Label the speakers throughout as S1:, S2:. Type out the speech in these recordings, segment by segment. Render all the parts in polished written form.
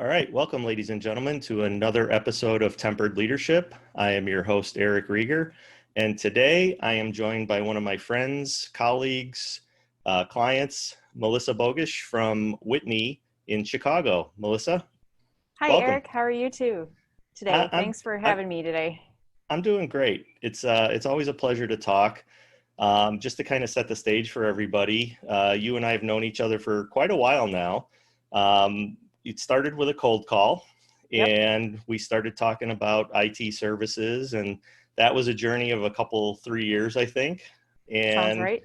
S1: All right, welcome, ladies and gentlemen, to another episode of Tempered Leadership. I am your host, Eric Rieger, and today I am joined by one of my friends, colleagues, clients, Melissa Bogusch from Whitney in Chicago. Melissa,
S2: Hi,
S1: welcome.
S2: Eric. How are you today?
S1: I,
S2: Thanks for
S1: I'm
S2: having me today.
S1: I'm doing great. It's always a pleasure to talk. Just to kind of set the stage for everybody, you and I have known each other for quite a while now. It started with a cold call,
S2: Yep,
S1: and we started talking about IT services, and that was a journey of 3 years, I think.
S2: sounds
S1: And
S2: right.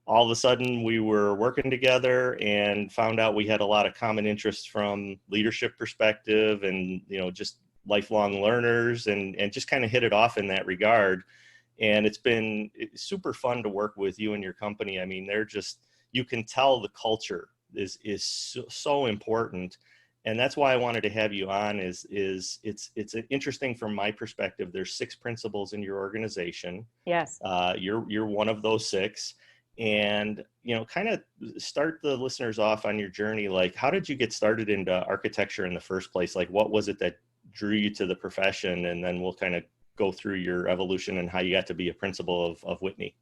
S1: all of a sudden, we were working together and found out we had a lot of common interests from leadership perspective, and just lifelong learners, and just kind of hit it off in that regard. And it's super fun to work with you and your company. I mean, you can tell the culture is so important. And that's why I wanted to have you on it's interesting from my perspective. There's 6 principles in your organization.
S2: Yes.
S1: You're one of those 6. And, kind of start the listeners off on your journey. Like, how did you get started into architecture in the first place? Like, what was it that drew you to the profession? And then we'll kind of go through your evolution and how you got to be a principal of Whitney.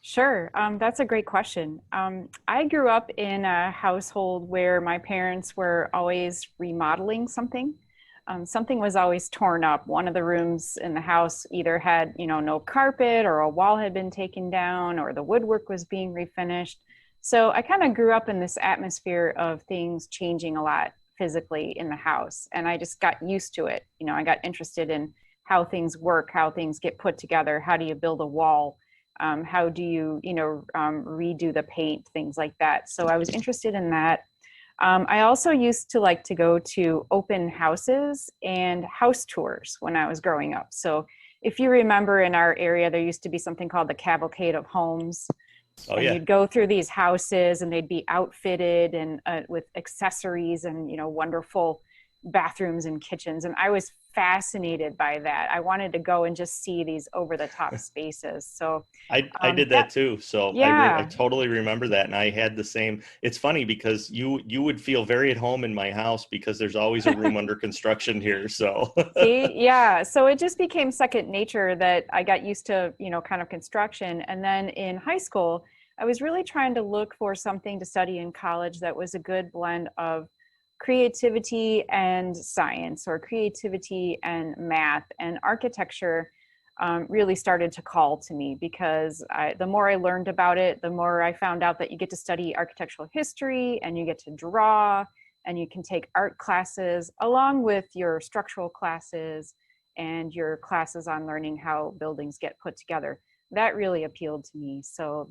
S2: Sure. That's a great question. I grew up in a household where my parents were always remodeling something. Something was always torn up. One of the rooms in the house either had, no carpet, or a wall had been taken down, or the woodwork was being refinished. So I kind of grew up in this atmosphere of things changing a lot physically in the house. And I just got used to it. I got interested in how things work, how things get put together. How do you build a wall? How do you, redo the paint, things like that. So I was interested in that. I also used to like to go to open houses and house tours when I was growing up. So if you remember, in our area, there used to be something called the Cavalcade of Homes.
S1: Oh
S2: And
S1: yeah.
S2: you'd go through these houses and they'd be outfitted and with accessories and, wonderful bathrooms and kitchens. And I was fascinated by that. I wanted to go and just see these over the top spaces. So
S1: I did
S2: that,
S1: that too. So I
S2: yeah,
S1: totally remember that. And I had the same. It's funny because you would feel very at home in my house because there's always a room under construction here. So
S2: see, yeah. So it just became second nature that I got used to, kind of construction. And then in high school, I was really trying to look for something to study in college that was a good blend of creativity and science, or creativity and math. And architecture really started to call to me because the more I learned about it, the more I found out that you get to study architectural history, and you get to draw, and you can take art classes along with your structural classes and your classes on learning how buildings get put together. That really appealed to me. So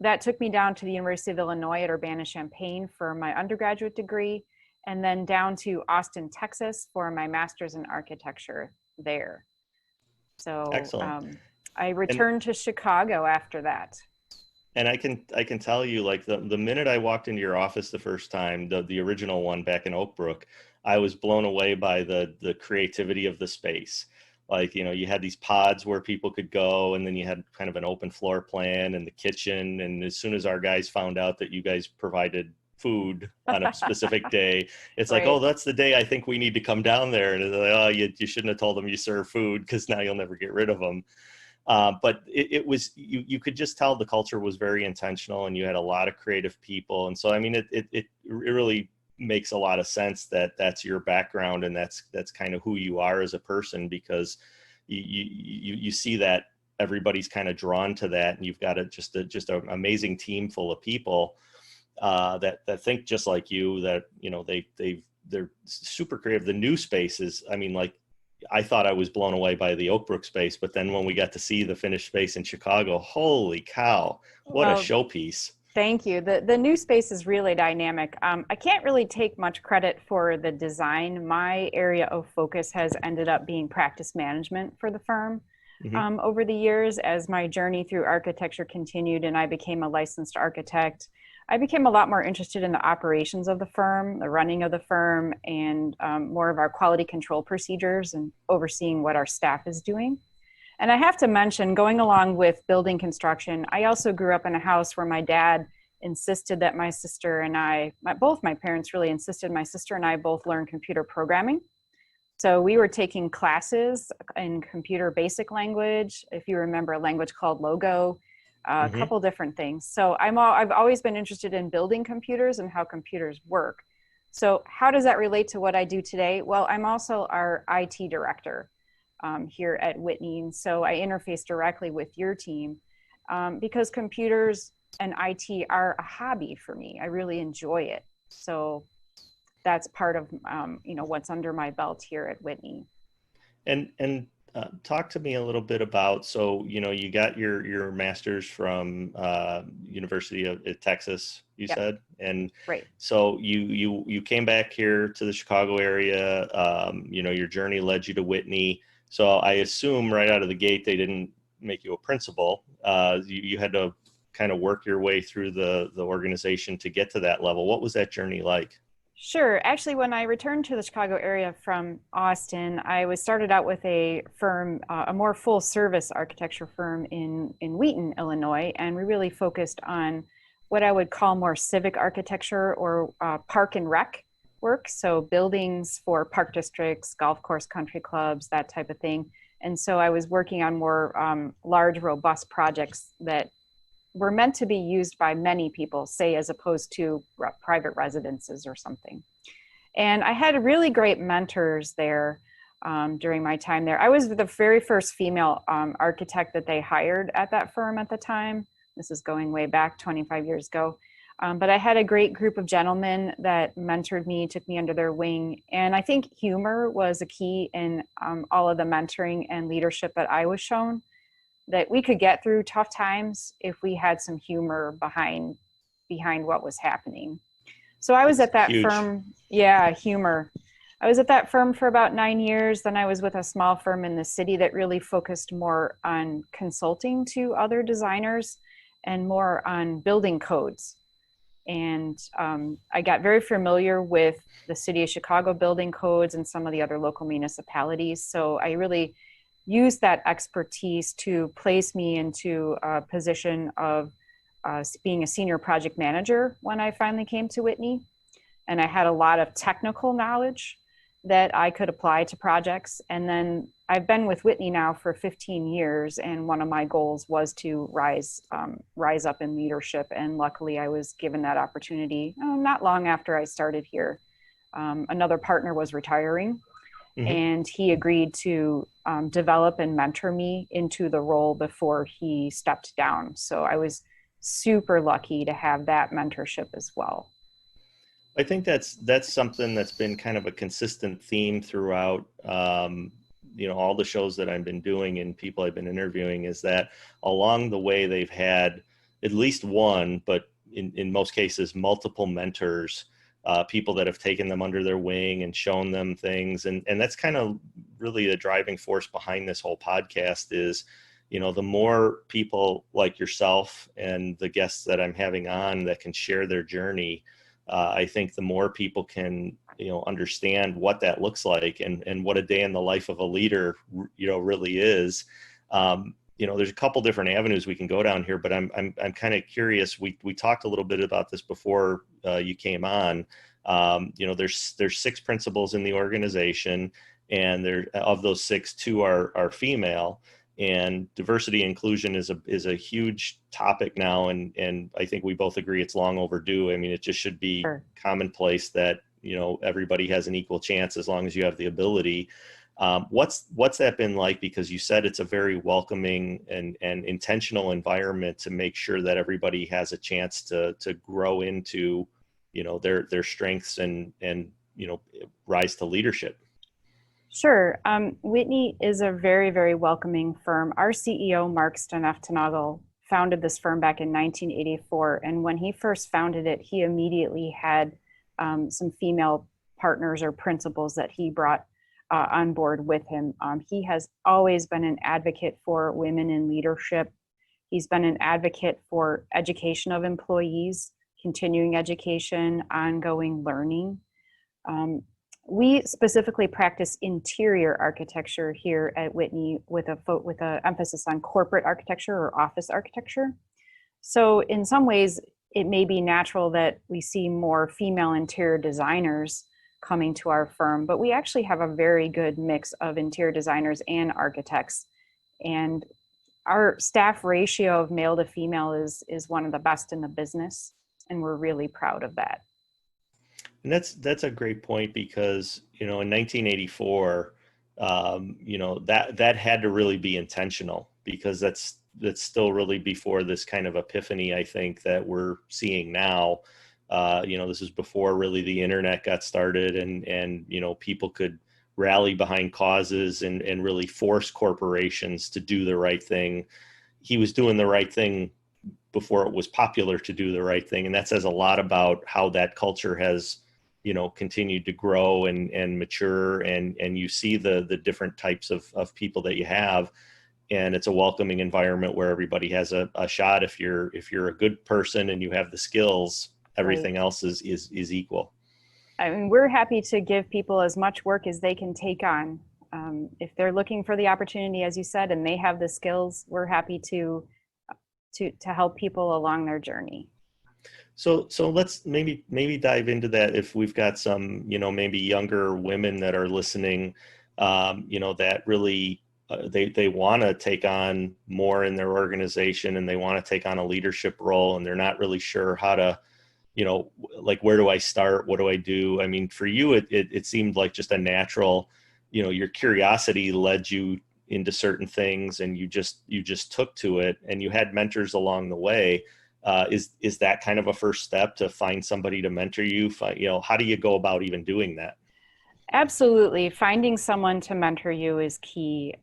S2: that took me down to the University of Illinois at Urbana-Champaign for my undergraduate degree, and then down to Austin, Texas for my master's in architecture there. So
S1: excellent.
S2: I
S1: And
S2: returned to Chicago after that.
S1: and I can tell you, like, the minute I walked into your office the first time, the original one back in Oak Brook, I was blown away by the creativity of the space. Like, you had these pods where people could go, and then you had kind of an open floor plan and the kitchen. And as soon as our guys found out that you guys provided food on a specific day, it's like, oh,
S2: Right.
S1: that's the day I think we need to come down there. And they're like, oh, you shouldn't have told them you serve food, because now you'll never get rid of them. But it was, you could just tell the culture was very intentional, and you had a lot of creative people. And so, I mean, it really makes a lot of sense that that's your background, and that's kind of who you are as a person, because you see that everybody's kind of drawn to that, and you've got just an amazing team full of people that think just like you, that they're super creative. The new spaces, I mean, like, I thought I was blown away by the Oak Brook space, but then when we got to see the finished space in Chicago, holy cow, what a
S2: Well,
S1: showpiece.
S2: thank you. The new space is really dynamic. I can't really take much credit for the design. My area of focus has ended up being practice management for the firm.
S1: Hmm.
S2: Over the years, as my journey through architecture continued and I became a licensed architect, I became a lot more interested in the operations of the firm, the running of the firm, and more of our quality control procedures and overseeing what our staff is doing. And I have to mention, going along with building construction, I also grew up in a house where my dad insisted that my sister and both my parents really insisted my sister and I both learn computer programming. So we were taking classes in computer basic language, if you remember a language called Logo, a couple different things. So I've always been interested in building computers and how computers work. So how does that relate to what I do today? Well, I'm also our IT director here at Whitney. And so I interface directly with your team because computers and IT are a hobby for me. I really enjoy it. So that's part of what's under my belt here at Whitney.
S1: And talk to me a little bit about, so you got your master's from University of Texas, you
S2: Yep.
S1: said, and
S2: Right.
S1: so you came back here to the Chicago area. Your journey led you to Whitney. So I assume right out of the gate they didn't make you a principal. You had to kind of work your way through the organization to get to that level. What was that journey like?
S2: Sure. Actually, when I returned to the Chicago area from Austin, I started out with a firm, a more full service architecture firm in Wheaton, Illinois, and we really focused on what I would call more civic architecture or park and rec work. So buildings for park districts, golf course, country clubs, that type of thing. And so I was working on more large, robust projects that were meant to be used by many people, say, as opposed to private residences or something. And I had really great mentors there during my time there. I was the very first female architect that they hired at that firm at the time. This is going way back 25 years ago. But I had a great group of gentlemen that mentored me, took me under their wing. And I think humor was a key in all of the mentoring and leadership that I was shown, that we could get through tough times if we had some humor behind what was happening. So I was
S1: That's
S2: at that
S1: huge.
S2: firm. Yeah, humor. I was at that firm for about 9 years. Then I was with a small firm in the city that really focused more on consulting to other designers and more on building codes. And I got very familiar with the city of Chicago building codes and some of the other local municipalities. So I really used that expertise to place me into a position of being a senior project manager when I finally came to Whitney. And I had a lot of technical knowledge that I could apply to projects. And then I've been with Whitney now for 15 years, and one of my goals was to rise up in leadership. And luckily I was given that opportunity not long after I started here. Another partner was retiring, and he agreed to develop and mentor me into the role before he stepped down. So I was super lucky to have that mentorship as well.
S1: I think that's something that's been kind of a consistent theme throughout, all the shows that I've been doing and people I've been interviewing, is that along the way they've had at least one, but in most cases, multiple mentors, people that have taken them under their wing and shown them things. And that's kind of really the driving force behind this whole podcast is, the more people like yourself and the guests that I'm having on that can share their journey, I think the more people can, understand what that looks like and what a day in the life of a leader, really is. There's a couple different avenues we can go down here, but I'm kind of curious. We talked a little bit about this before you came on. There's 6 principals in the organization, and of those 6, 2 are female. And diversity inclusion is a huge topic now, and I think we both agree it's long overdue. I mean, it just should be commonplace that everybody has an equal chance as long as you have the ability. What's that been like? Because you said it's a very welcoming and intentional environment to make sure that everybody has a chance to grow into their strengths and rise to leadership.
S2: Sure. Whitney is a very, very welcoming firm. Our CEO, Mark Steneftenagle, founded this firm back in 1984. And when he first founded it, he immediately had some female partners or principals that he brought on board with him. He has always been an advocate for women in leadership. He's been an advocate for education of employees, continuing education, ongoing learning. We specifically practice interior architecture here at Whitney with a emphasis on corporate architecture or office architecture. So in some ways, it may be natural that we see more female interior designers coming to our firm, but we actually have a very good mix of interior designers and architects. And our staff ratio of male to female is one of the best in the business, and we're really proud of that.
S1: And that's a great point because, in 1984, that had to really be intentional, because that's still really before this kind of epiphany, I think, that we're seeing now. This is before really the internet got started, and people could rally behind causes and really force corporations to do the right thing. He was doing the right thing before it was popular to do the right thing. And that says a lot about how that culture has, continued to grow and mature. And you see the different types of people that you have. And it's a welcoming environment where everybody has a shot. If you're a good person and you have the skills, everything else is equal.
S2: I mean, we're happy to give people as much work as they can take on. If they're looking for the opportunity, as you said, and they have the skills, we're happy to help people along their journey.
S1: So let's maybe dive into that. If we've got some, maybe younger women that are listening, that really they want to take on more in their organization, and they want to take on a leadership role, and they're not really sure how to, like, where do I start? What do I do? I mean, for you, it seemed like just a natural, your curiosity led you into certain things, and you just took to it, and you had mentors along the way. Is that kind of a first step, to find somebody to mentor you? How do you go about even doing that?
S2: Absolutely. Finding someone to mentor you is key.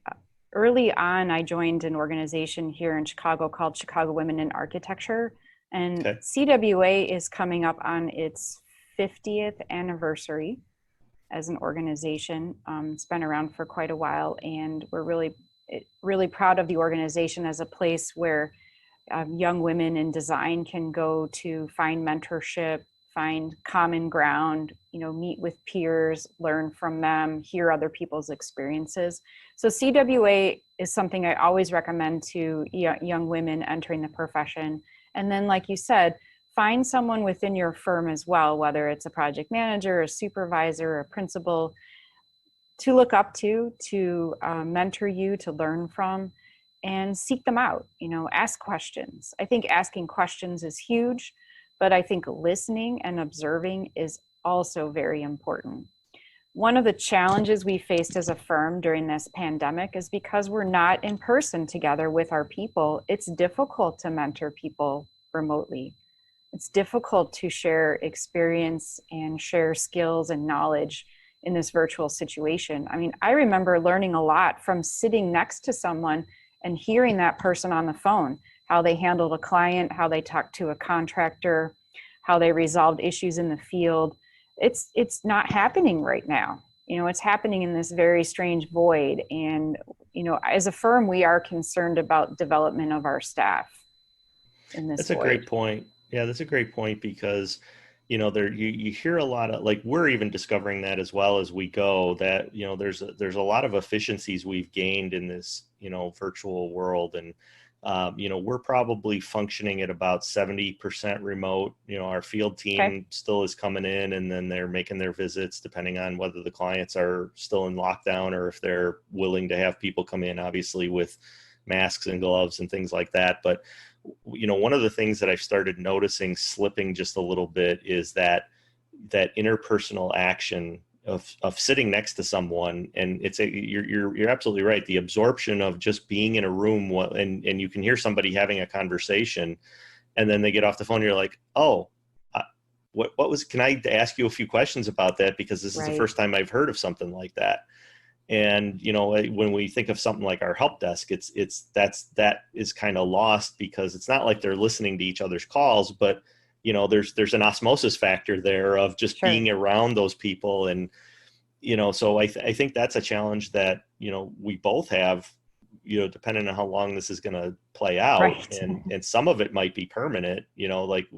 S2: Early on, I joined an organization here in Chicago called Chicago Women in Architecture. And
S1: Okay.
S2: CWA is coming up on its 50th anniversary as an organization. It's been around for quite a while, and we're really proud of the organization as a place where young women in design can go to find mentorship, find common ground, meet with peers, learn from them, hear other people's experiences. So CWA is something I always recommend to young women entering the profession. And then, like you said, find someone within your firm as well, whether it's a project manager, a supervisor, a principal, to look up to mentor you, to learn from, and seek them out. Ask questions. I think asking questions is huge, but I think listening and observing is also very important. One of the challenges we faced as a firm during this pandemic is because we're not in person together with our people, it's difficult to mentor people remotely. It's difficult to share experience and share skills and knowledge in this virtual situation. I mean, I remember learning a lot from sitting next to someone and hearing that person on the phone, how they handled a client, how they talked to a contractor, how they resolved issues in the field. It's not happening right now. It's happening in this very strange void. And, as a firm, we are concerned about development of our staff in this void.
S1: That's a great point. Yeah, that's a great point, because, you hear a lot of, like, we're even discovering that as well as we go, that, there's a lot of efficiencies we've gained in this, virtual world. And, we're probably functioning at about 70% remote. Our field team still is coming in, and then they're making their visits depending on whether the clients are still in lockdown or if they're willing to have people come in, obviously with masks and gloves and things like that. But, one of the things that I've started noticing slipping just a little bit is that interpersonal action of sitting next to someone. And you're absolutely right. The absorption of just being in a room, and you can hear somebody having a conversation, and then they get off the phone. And you're like, oh, can I ask you a few questions about that? Because this is the first time I've heard of something like that. And, when we think of something like our help desk, that is kind of lost, because it's not like they're listening to each other's calls, but, there's an osmosis factor there of just being around those people. And, so I think that's a challenge that, we both have, depending on how long this is going to play out.
S2: Right.
S1: And some of it might be permanent, like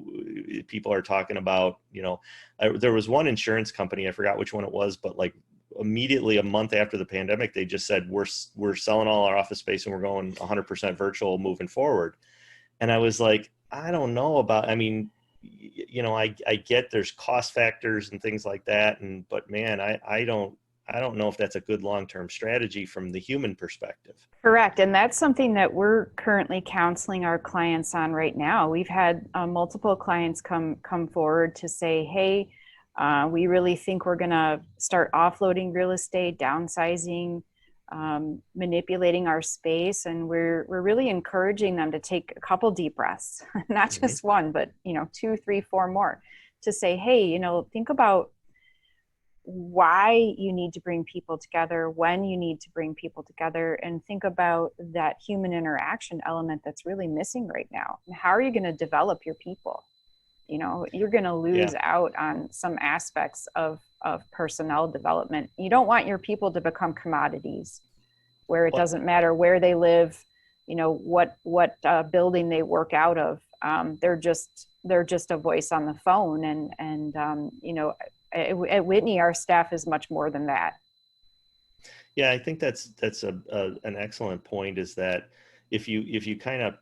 S1: people are talking about, there was one insurance company, I forgot which one it was, but like, immediately a month after the pandemic, they just said, we're selling all our office space and we're going 100% virtual moving forward. And I was like, I don't know about, I mean, you know, I get there's cost factors and things like that. But man, I don't know if that's a good long-term strategy from the human perspective.
S2: Correct. And that's something that we're currently counseling our clients on right now. We've had multiple clients come forward to say, hey, we really think we're going to start offloading real estate, downsizing, manipulating our space. And we're really encouraging them to take a couple deep breaths, not just one, but, 2, 3, 4 more, to say, hey, think about why you need to bring people together, when you need to bring people together, and think about that human interaction element that's really missing right now. And how are you going to develop your people? You're going to lose out on some aspects of personnel development. You don't want your people to become commodities where it doesn't matter where they live, what building they work out of. They're just a voice on the phone. And at Whitney, our staff is much more than that.
S1: Yeah, I think that's an excellent point, is that if you kind of,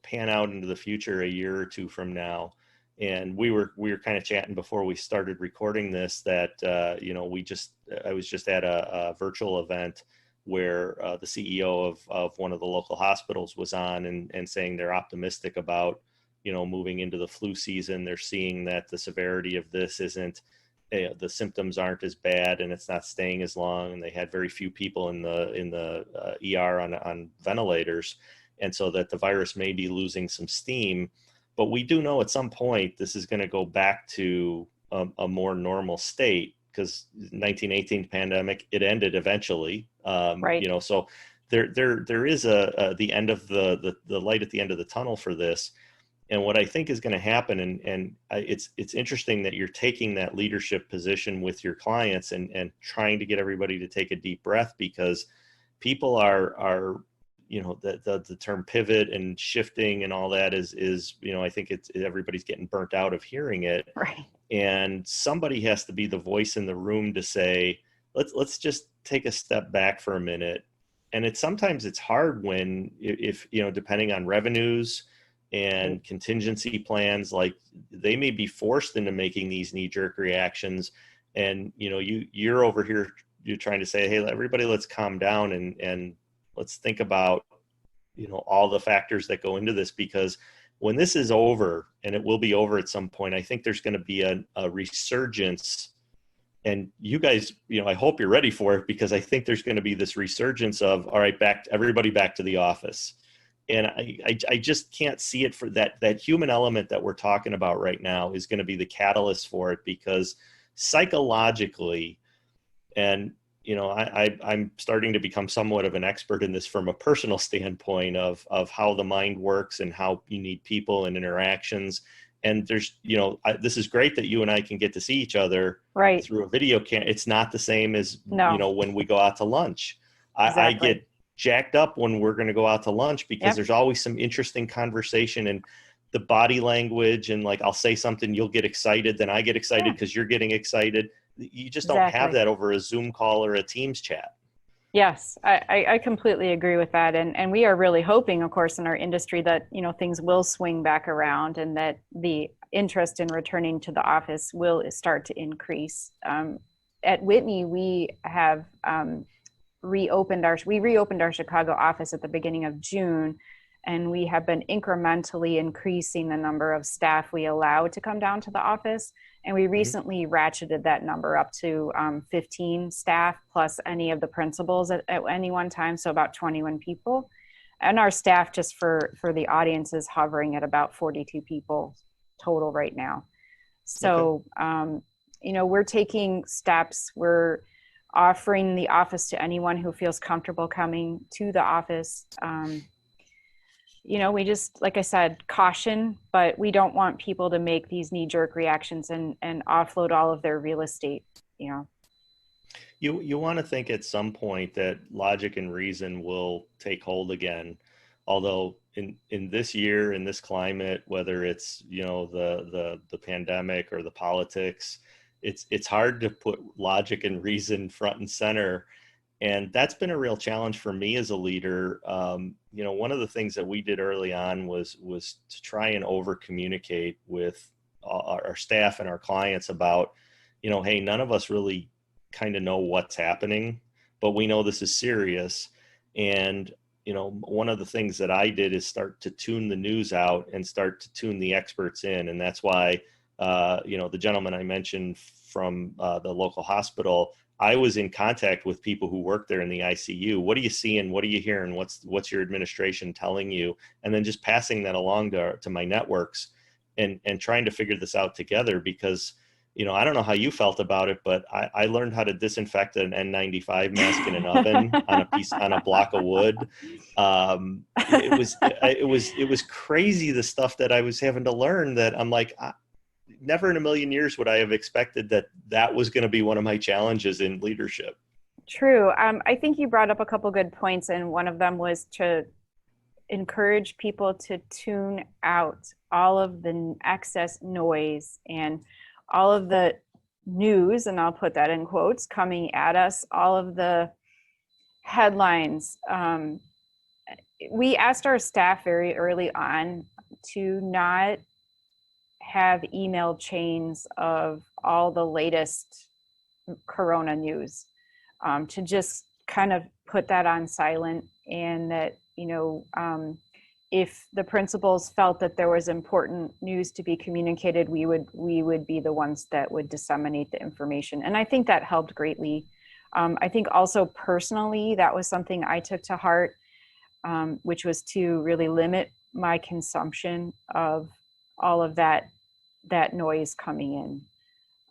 S1: pan out into the future a year or two from now, and we were kind of chatting before we started recording this, that, I was just at a virtual event where the CEO of one of the local hospitals was on and saying they're optimistic about, moving into the flu season. They're seeing that the severity of this isn't, the symptoms aren't as bad, and it's not staying as long. And they had very few people in the ER on ventilators, and so that the virus may be losing some steam. But we do know at some point this is going to go back to a more normal state, because 1918 pandemic, it ended eventually.
S2: Right.
S1: So there is the end of the light at the end of the tunnel for this. And what I think is going to happen, and it's interesting that you're taking that leadership position with your clients and trying to get everybody to take a deep breath, because people are the term pivot and shifting and all that is I think everybody's getting burnt out of hearing it.
S2: Right.
S1: And somebody has to be the voice in the room to say, let's just take a step back for a minute. And sometimes it's hard when, if depending on revenues and contingency plans, like they may be forced into making these knee-jerk reactions, and you're over here, you're trying to say, hey, everybody, let's calm down and let's think about all the factors that go into this, because when this is over, and it will be over at some point, I think there's going to be a resurgence. And you guys, I hope you're ready for it, because I think there's going to be this resurgence of, all right, everybody back to the office. And I just can't see it, for that human element that we're talking about right now is going to be the catalyst for it, because psychologically, and I'm starting to become somewhat of an expert in this from a personal standpoint of how the mind works and how you need people and interactions. And there's, this is great that you and I can get to see each other
S2: right
S1: through a video cam. It's not the same as,
S2: No.
S1: When we go out to lunch.
S2: Exactly.
S1: I get jacked up when we're going to go out to lunch, because there's always some interesting conversation, and the body language, and like, I'll say something, you'll get excited, then I get excited because you're getting excited. You just don't have that over a Zoom call or a Teams chat.
S2: Yes, I completely agree with that. And we are really hoping, of course, in our industry that, things will swing back around, and that the interest in returning to the office will start to increase. At Whitney, we have reopened our Chicago office at the beginning of June, and we have been incrementally increasing the number of staff we allow to come down to the office. And we recently ratcheted that number up to 15 staff plus any of the principals at any one time, so about 21 people. And our staff, just for the audience, is hovering at about 42 people total right now. So, we're taking steps. We're offering the office to anyone who feels comfortable coming to the office. We just, like I said, caution, but we don't want people to make these knee-jerk reactions and offload all of their real estate,
S1: You want to think at some point that logic and reason will take hold again. Although in this year, in this climate, whether it's, the pandemic or the politics, it's hard to put logic and reason front and center. And that's been a real challenge for me as a leader. One of the things that we did early on was to try and over communicate with our staff and our clients about, hey, none of us really kind of know what's happening, but we know this is serious. And, one of the things that I did is start to tune the news out and start to tune the experts in. And that's why, the gentleman I mentioned from the local hospital, I was in contact with people who work there in the ICU. What are you seeing? What are you hearing? What's your administration telling you? And then just passing that along to my networks and trying to figure this out together, because, I don't know how you felt about it, but I learned how to disinfect an N95 mask in an oven on a block of wood. It was crazy, the stuff that I was having to learn, that I'm like, never in a million years would I have expected that was going to be one of my challenges in leadership.
S2: True. I think you brought up a couple good points, and one of them was to encourage people to tune out all of the excess noise and all of the news, and I'll put that in quotes, coming at us, all of the headlines. We asked our staff very early on to not have email chains of all the latest corona news, to just kind of put that on silent, and that, if the principals felt that there was important news to be communicated, we would be the ones that would disseminate the information. And I think that helped greatly. I think also personally, that was something I took to heart, which was to really limit my consumption of all of that noise coming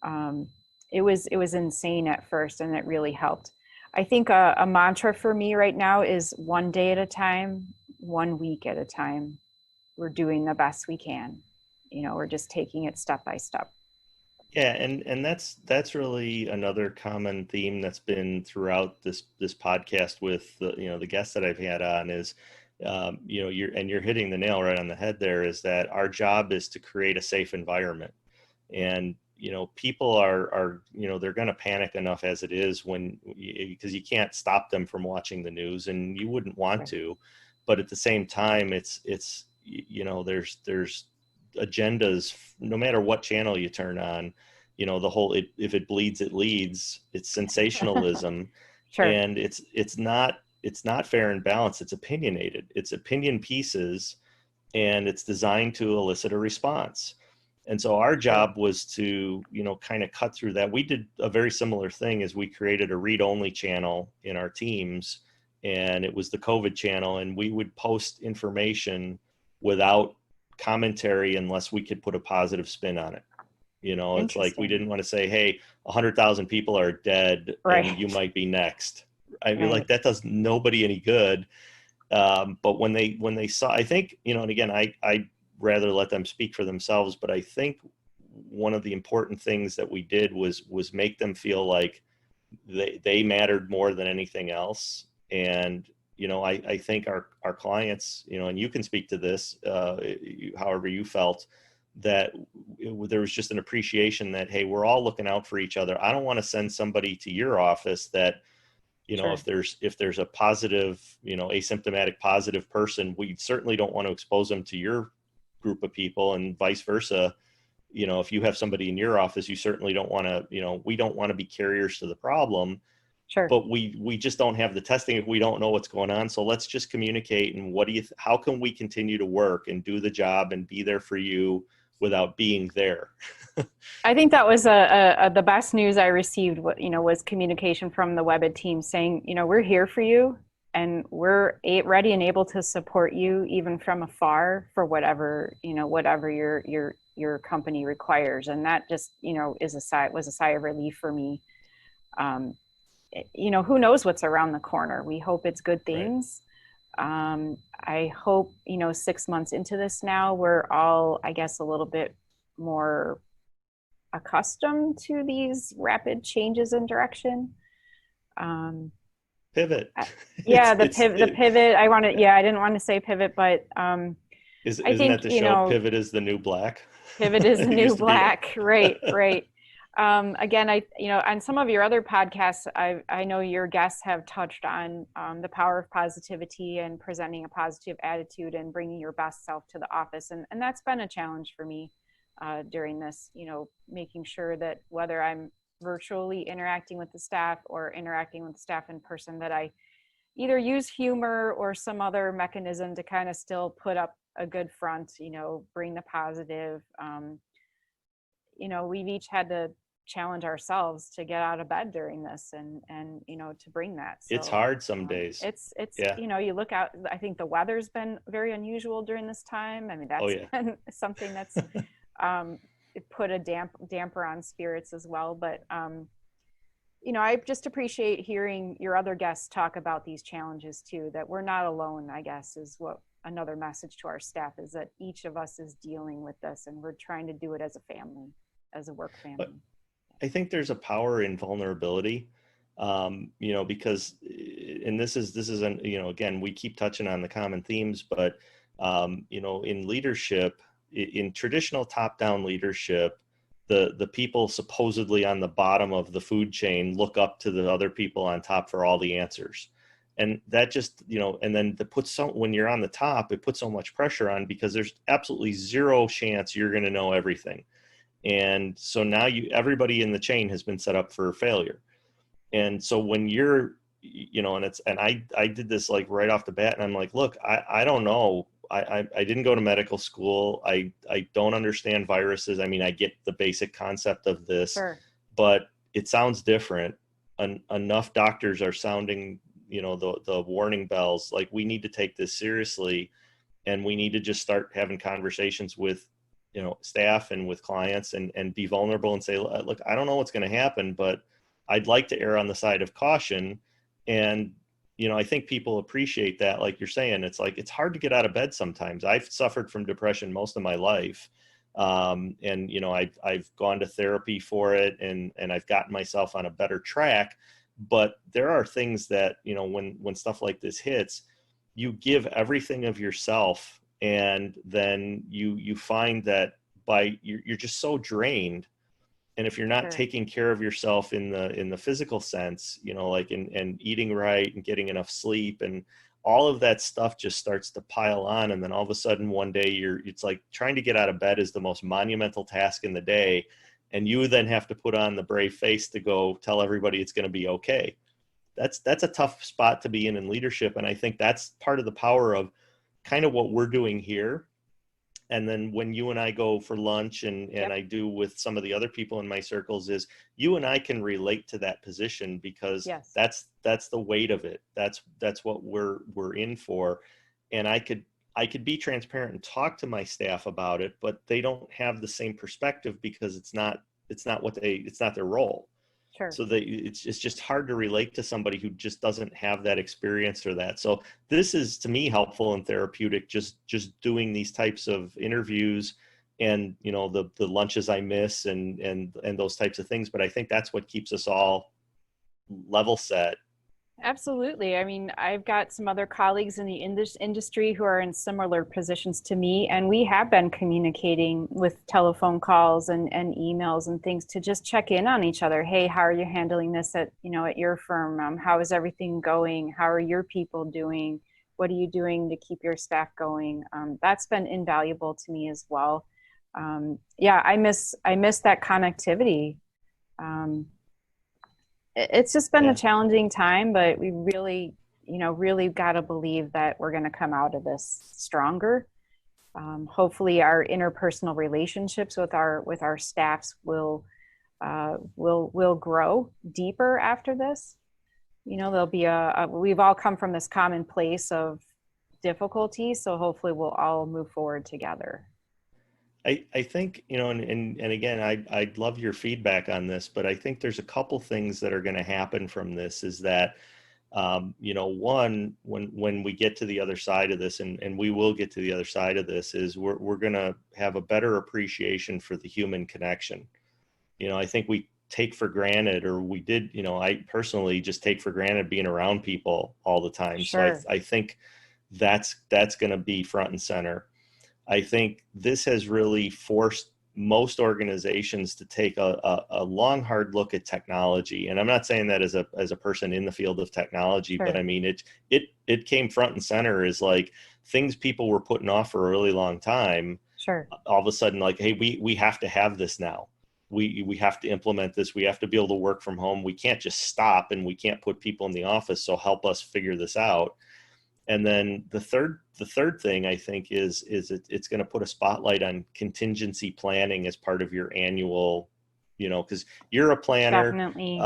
S2: in. It was insane at first, and it really helped. I think a mantra for me right now is one day at a time, 1 week at a time. We're doing the best we can. We're just taking it step by step.
S1: Yeah, and that's really another common theme that's been throughout this podcast with the guests that I've had on is, you're hitting the nail right on the head there, is that our job is to create a safe environment. And, people are they're going to panic enough as it is because you can't stop them from watching the news, and you wouldn't want to. But at the same time, it's there's agendas, no matter what channel you turn on, the whole, if it bleeds, it leads, it's sensationalism.
S2: Sure.
S1: And it's not fair and balanced. It's opinionated. It's opinion pieces, and it's designed to elicit a response. And so our job was to, kind of cut through that. We did a very similar thing, as we created a read-only channel in our teams, and it was the COVID channel, and we would post information without commentary unless we could put a positive spin on it. It's like, we didn't want to say, hey, 100,000 people are dead, right, and you might be next. I mean, like, that does nobody any good. But when they saw, I think, and again, I rather let them speak for themselves, but I think one of the important things that we did was make them feel like they mattered more than anything else. And, I think our clients, and you can speak to this, however you felt, that there was just an appreciation that, hey, we're all looking out for each other. I don't want to send somebody to your office that,
S2: Sure.
S1: if there's a positive, asymptomatic positive person, we certainly don't want to expose them to your group of people, and vice versa. If you have somebody in your office, you certainly don't want to, we don't want to be carriers to the problem.
S2: Sure.
S1: But we just don't have the testing if we don't know what's going on. So let's just communicate. And how can we continue to work and do the job and be there for you without being there?
S2: I think that was the best news I received, was communication from the WebEd team saying, we're here for you, and we're ready and able to support you even from afar for whatever your company requires. And that just, was a sigh of relief for me. Who knows what's around the corner? We hope it's good things. Right. I hope, 6 months into this now, we're all, I guess, a little bit more accustomed to these rapid changes in direction.
S1: Pivot.
S2: Yeah, the pivot. I didn't want to say pivot, but
S1: isn't that the show? Pivot is the new black.
S2: Pivot is the new black. Right. Again, on some of your other podcasts, I know your guests have touched on the power of positivity and presenting a positive attitude and bringing your best self to the office. And that's been a challenge for me during this, making sure that whether I'm virtually interacting with the staff or interacting with the staff in person, that I either use humor or some other mechanism to kind of still put up a good front, bring the positive. We've each had to challenge ourselves to get out of bed during this and to bring that. So
S1: It's hard some days.
S2: it's
S1: Yeah.
S2: you look out, I think the weather's been very unusual during this time. I mean,
S1: Oh
S2: that's
S1: yeah.
S2: been something that's it put a damper on spirits as well. But I just appreciate hearing your other guests talk about these challenges too, that we're not alone, I guess, is what another message to our staff is, that each of us is dealing with this and we're trying to do it as a family, as a work family.
S1: But I think there's a power in vulnerability, because, and this isn't, again, we keep touching on the common themes, but, in leadership, in traditional top-down leadership, the people supposedly on the bottom of the food chain look up to the other people on top for all the answers. And that just, and then when you're on the top, it puts so much pressure on, because there's absolutely zero chance you're going to know everything. And so now everybody in the chain has been set up for failure. And so when you're, I did this like right off the bat, and I'm like, look, I don't know. I didn't go to medical school. I don't understand viruses. I mean, I get the basic concept of this,
S2: Sure.
S1: But it sounds different. Enough doctors are sounding, the warning bells. Like, we need to take this seriously, and we need to just start having conversations with, staff and with clients, and be vulnerable and say, look, I don't know what's going to happen, but I'd like to err on the side of caution. And I think people appreciate that. Like you're saying, it's like, it's hard to get out of bed sometimes. I've suffered from depression most of my life. And, I've gone to therapy for it, and I've gotten myself on a better track. But there are things that, when stuff like this hits, you give everything of yourself, and then you find that you're just so drained. And if you're not
S2: Sure.
S1: taking care of yourself in the physical sense, like and eating right and getting enough sleep, and all of that stuff just starts to pile on. And then all of a sudden one day it's like trying to get out of bed is the most monumental task in the day. And you then have to put on the brave face to go tell everybody it's going to be okay. That's a tough spot to be in leadership. And I think that's part of the power of kind of what we're doing here. And then when you and I go for lunch, and
S2: Yep.
S1: I do with some of the other people in my circles, is you and I can relate to that position, because
S2: Yes.
S1: that's the weight of it. That's what we're in for. And I could be transparent and talk to my staff about it, but they don't have the same perspective, because it's not their role.
S2: Sure.
S1: So it's just hard to relate to somebody who just doesn't have that experience or that. So this is, to me, helpful and therapeutic, just doing these types of interviews, and the lunches I miss, and those types of things. But I think that's what keeps us all level set.
S2: Absolutely. I mean, I've got some other colleagues in the industry who are in similar positions to me, and we have been communicating with telephone calls and emails and things to just check in on each other. Hey, how are you handling this at your firm? How is everything going? How are your people doing? What are you doing to keep your staff going? That's been invaluable to me as well. Yeah, I miss that connectivity. It's just been a challenging time, but we really, really got to believe that we're going to come out of this stronger. Hopefully our interpersonal relationships with our staffs will grow deeper after this. There'll be we've all come from this common place of difficulty. So hopefully we'll all move forward together.
S1: I think, and again, I'd love your feedback on this, but I think there's a couple things that are going to happen from this, is that, one, when we get to the other side of this, and we will get to the other side of this, is we're going to have a better appreciation for the human connection. I think we take for granted, or we did, I personally just take for granted being around people all the time.
S2: Sure.
S1: So I think that's going to be front and center. I think this has really forced most organizations to take a long, hard look at technology. And I'm not saying that as a person in the field of technology,
S2: Sure.
S1: but I mean, it came front and center as like things people were putting off for a really long time.
S2: Sure.
S1: All of a sudden, like, hey, we have to have this now. We have to implement this. We have to be able to work from home. We can't just stop, and we can't put people in the office. So help us figure this out. And then the third thing I think is it's going to put a spotlight on contingency planning as part of your annual, because you're a planner.
S2: Definitely.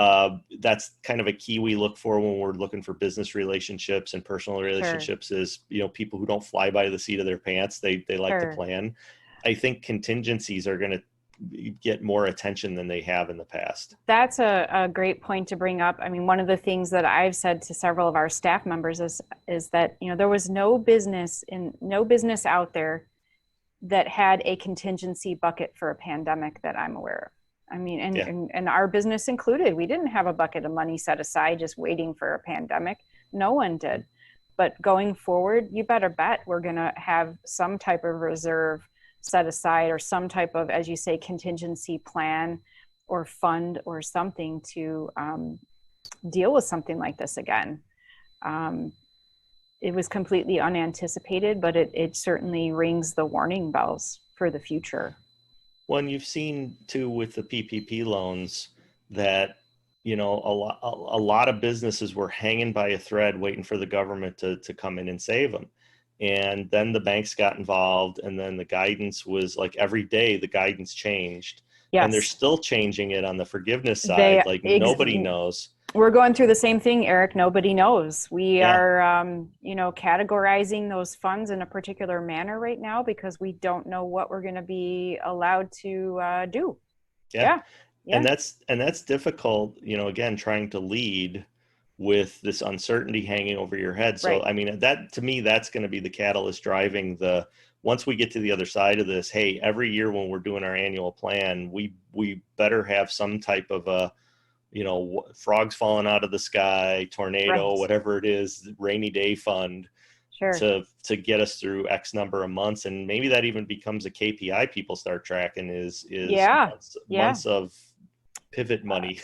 S1: That's kind of a key we look for when we're looking for business relationships and personal relationships.
S2: Sure.
S1: Is, people who don't fly by the seat of their pants. They like to
S2: Sure.
S1: plan. I think contingencies are going to get more attention than they have in the past.
S2: That's a great point to bring up. I mean, one of the things that I've said to several of our staff members is that, there was no business out there that had a contingency bucket for a pandemic that I'm aware of. I mean, and our business included. We didn't have a bucket of money set aside just waiting for a pandemic. No one did. But going forward, you better bet we're going to have some type of reserve set aside, or some type of, as you say, contingency plan or fund or something to deal with something like this again. It was completely unanticipated, but it certainly rings the warning bells for the future.
S1: Well, and you've seen too with the PPP loans that, a lot of businesses were hanging by a thread waiting for the government to come in and save them. And then the banks got involved, and then the guidance was like every day the guidance changed.
S2: Yes.
S1: And they're still changing it on the forgiveness side. Nobody knows.
S2: We're going through the same thing, Eric. Nobody knows. We are, categorizing those funds in a particular manner right now because we don't know what we're going to be allowed to do. Yeah.
S1: And that's difficult, again, trying to lead with this uncertainty hanging over your head. So, right. I mean, that to me, that's going to be the catalyst driving once we get to the other side of this, hey, every year when we're doing our annual plan, we better have some type of a, frogs falling out of the sky, tornado, right. Whatever it is, rainy day fund. Sure. To get us through X number of months. And maybe that even becomes a KPI people start tracking is months of pivot money.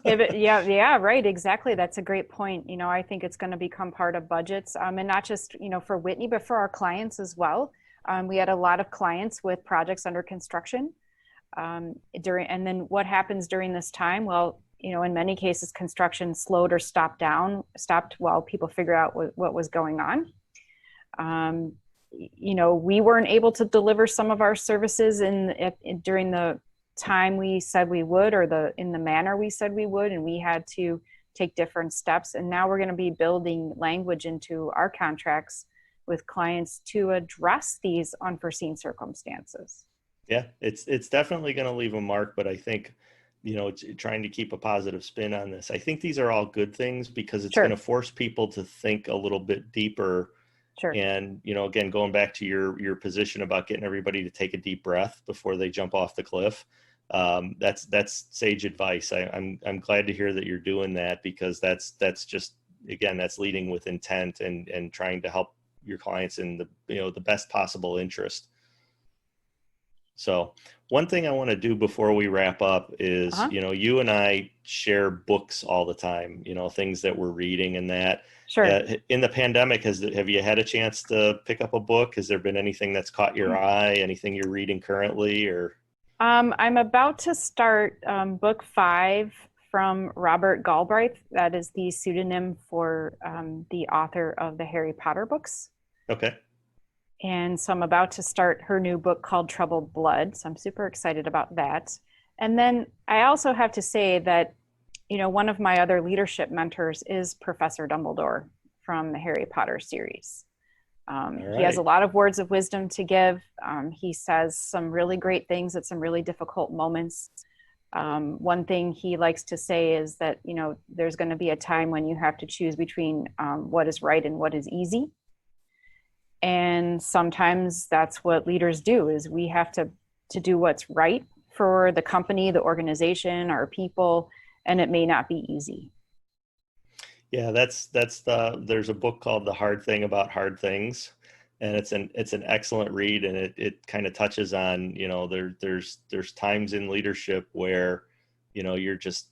S2: Pivot, yeah, right, exactly. That's a great point. I think it's going to become part of budgets, and not just for Whitney, but for our clients as well. We had a lot of clients with projects under construction and then what happens during this time? Well, in many cases, construction slowed or stopped while people figure out what was going on. We weren't able to deliver some of our services during the time we said we would, or in the manner we said we would, and we had to take different steps. And now we're going to be building language into our contracts with clients to address these unforeseen circumstances.
S1: Yeah, it's definitely going to leave a mark, but I think, trying to keep a positive spin on this. I think these are all good things because it's going to force people to think a little bit deeper. Sure. And, again, going back to your position about getting everybody to take a deep breath before they jump off the cliff. That's sage advice. I'm glad to hear that you're doing that, because that's just, again, that's leading with intent and trying to help your clients in the best possible interest. So one thing I want to do before we wrap up is, you and I share books all the time, things that we're reading and that. Sure. In the pandemic, have you had a chance to pick up a book? Has there been anything that's caught your eye? Anything you're reading currently, or?
S2: I'm about to start book 5 from Robert Galbraith. That is the pseudonym for the author of the Harry Potter books. Okay. And so I'm about to start her new book called Troubled Blood. So I'm super excited about that. And then I also have to say that, one of my other leadership mentors is Professor Dumbledore from the Harry Potter series. He has a lot of words of wisdom to give. He says some really great things at some really difficult moments. One thing he likes to say is that, there's going to be a time when you have to choose between what is right and what is easy. And sometimes that's what leaders do, is we have to do what's right for the company, the organization, our people, and it may not be easy. Yeah,
S1: there's a book called The Hard Thing About Hard Things and it's an excellent read, and it kind of touches on, there's times in leadership where, you're just,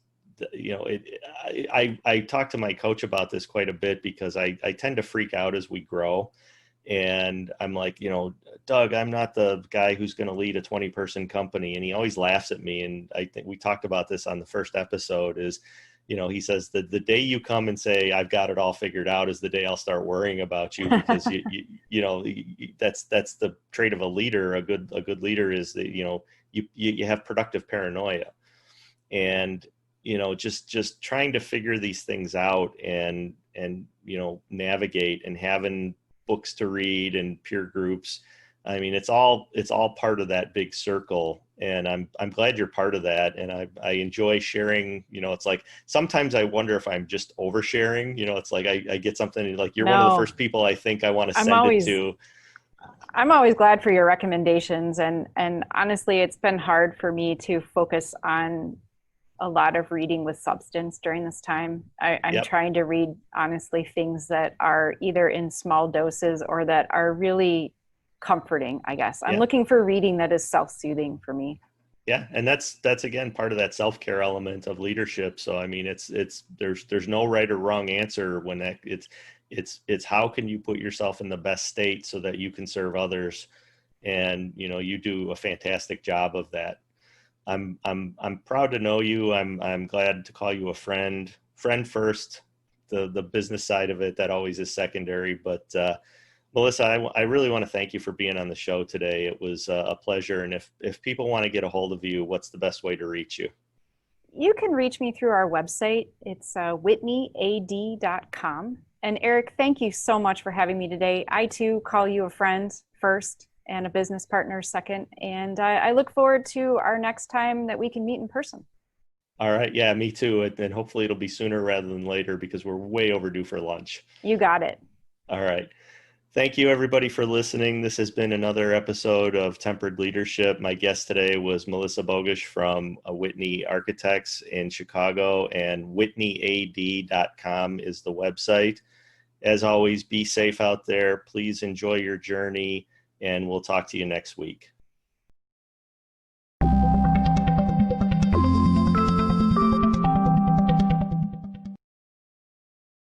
S1: I talk to my coach about this quite a bit, because I tend to freak out as we grow. And I'm like, Doug, I'm not the guy who's going to lead a 20-person company. And he always laughs at me. And I think we talked about this on the first episode is, he says that the day you come and say, I've got it all figured out, is the day I'll start worrying about you, because that's the trait of a leader. A good leader is that, you have productive paranoia, and, just trying to figure these things out, and, navigate, and having books to read and peer groups. I mean, it's all part of that big circle, and I'm glad you're part of that. And I enjoy sharing. It's like sometimes I wonder if I'm just oversharing. It's like I get something, like you're one of the first people I think I want to send it to.
S2: I'm always glad for your recommendations, and honestly, it's been hard for me to focus on a lot of reading with substance during this time. I'm trying to read, honestly, things that are either in small doses or that are really comforting, I guess. I'm looking for reading that is self-soothing for me.
S1: Yeah. And that's again, part of that self-care element of leadership. So, I mean, there's no right or wrong answer when it's how can you put yourself in the best state so that you can serve others. And, you do a fantastic job of that. I'm proud to know you. I'm glad to call you a friend first. The business side of it, that always is secondary. But Melissa, I really want to thank you for being on the show today. It was a pleasure. And if people want to get a hold of you, what's the best way to reach you?
S2: You can reach me through our website. It's whitneyad.com. And Eric, thank you so much for having me today. I too call you a friend first and a business partner second. And I look forward to our next time that we can meet in person.
S1: All right. Yeah, me too. And hopefully it'll be sooner rather than later, because we're way overdue for lunch.
S2: You got it.
S1: All right. Thank you, everybody, for listening. This has been another episode of Tempered Leadership. My guest today was Melissa Bogusch from Whitney Architects in Chicago, and whitneyad.com is the website. As always, be safe out there. Please enjoy your journey, and we'll talk to you next week.